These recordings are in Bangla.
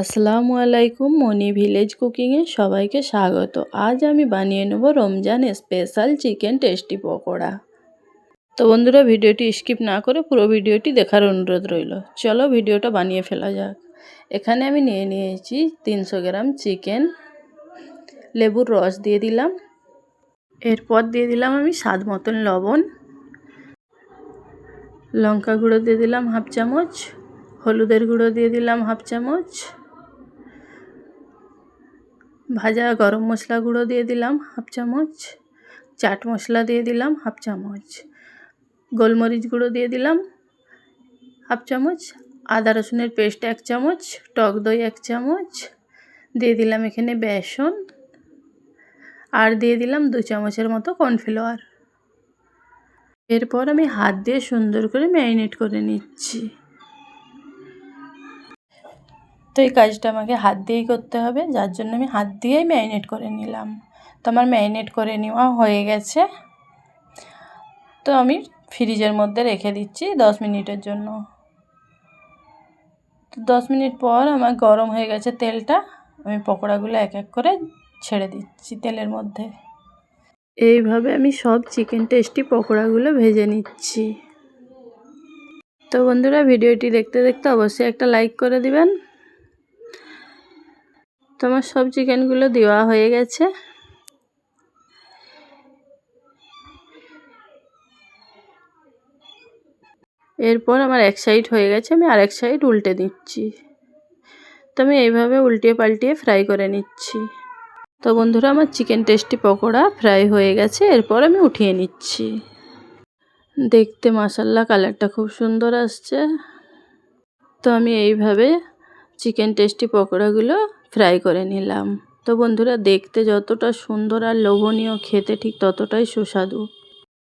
আসসালামু আলাইকুম, মনি ভিলেজ কুকিংয়ে সবাইকে স্বাগত। আজ আমি বানিয়ে নেব Ramzan special chicken tasty pakora. তো বন্ধুরা, ভিডিওটি স্কিপ না করে পুরো ভিডিওটি দেখার অনুরোধ রইল। চলো ভিডিওটা বানিয়ে ফেলা যাক। এখানে আমি নিয়ে নিয়েছি 300 গ্রাম চিকেন। লেবুর রস দিয়ে দিলাম। এরপর দিয়ে দিলাম আমি স্বাদ মতন লবণ। লঙ্কা গুঁড়ো দিয়ে দিলাম হাফ চামচ। হলুদের গুঁড়ো দিয়ে দিলাম হাফ চামচ। ভাজা গরম মশলা গুঁড়ো দিয়ে দিলাম হাফ চামচ। চাট মশলা দিয়ে দিলাম হাফ চামচ। গোলমরিচ গুঁড়ো দিয়ে দিলাম হাফ চামচ। আদা রসুনের পেস্ট 1 চামচ। টক দই 1 চামচ। দিয়ে দিলাম এখানে বেসন। আর দিয়ে দিলাম 2 চামচের মতো কর্নফ্লাওয়ার। এরপর আমি হাত দিয়ে সুন্দর করে ম্যারিনেট করে নিচ্ছি। তো এই কাজটা আমাকে হাত দিয়েই করতে হবে, যার জন্য আমি হাত দিয়েই ম্যারিনেট করে নিলাম। তো আমার ম্যারিনেট করে নেওয়া হয়ে গেছে। তো আমি ফ্রিজের মধ্যে রেখে দিচ্ছি 10 মিনিটের জন্য। তো 10 মিনিট পর আমার গরম হয়ে গেছে তেলটা। আমি পকোড়াগুলো এক এক করে ছেড়ে দিচ্ছি তেলের মধ্যে। এইভাবে আমি সব চিকেন টেস্টি পকোড়াগুলো ভেজে নিচ্ছি। তো বন্ধুরা, ভিডিওটি দেখতে দেখতে অবশ্যই একটা লাইক করে দিবেন। তো আমার সব চিকেনগুলো দেওয়া হয়ে গেছে। এরপর আমার এক সাইড হয়ে গেছে, আমি আরেক সাইড উল্টে দিচ্ছি। তো আমি এইভাবে উল্টিয়ে পাল্টিয়ে ফ্রাই করে নিচ্ছি। তো বন্ধুরা, আমার চিকেন টেস্টি পকোড়া ফ্রাই হয়ে গেছে। এরপর আমি উঠিয়ে নিচ্ছি। দেখতে মাশাআল্লাহ কালারটা খুব সুন্দর আসছে। তো আমি এইভাবে চিকেন টেস্টি পকোড়াগুলো ফ্রাই করে নিলাম। তো বন্ধুরা, দেখতে যতটা সুন্দর আর লোভনীয়, খেতে ঠিক ততটাই সুস্বাদু।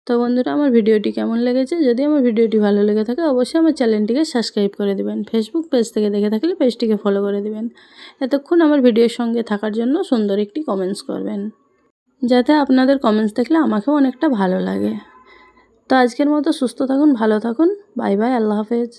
তো বন্ধুরা, আমার ভিডিওটি কেমন লেগেছে? যদি আমার ভিডিওটি ভালো লেগে থাকে অবশ্যই আমার চ্যানেলটিকে সাবস্ক্রাইব করে দেবেন। ফেসবুক পেজ থেকে দেখে থাকলে পেজটিকে ফলো করে দেবেন। এতক্ষণ আমার ভিডিওর সঙ্গে থাকার জন্য সুন্দর একটি কমেন্টস করবেন, যাতে আপনাদের কমেন্টস দেখলে আমাকেও অনেকটা ভালো লাগে। তো আজকের মতো সুস্থ থাকুন, ভালো থাকুন। বাই বাই, আল্লাহ হাফেজ।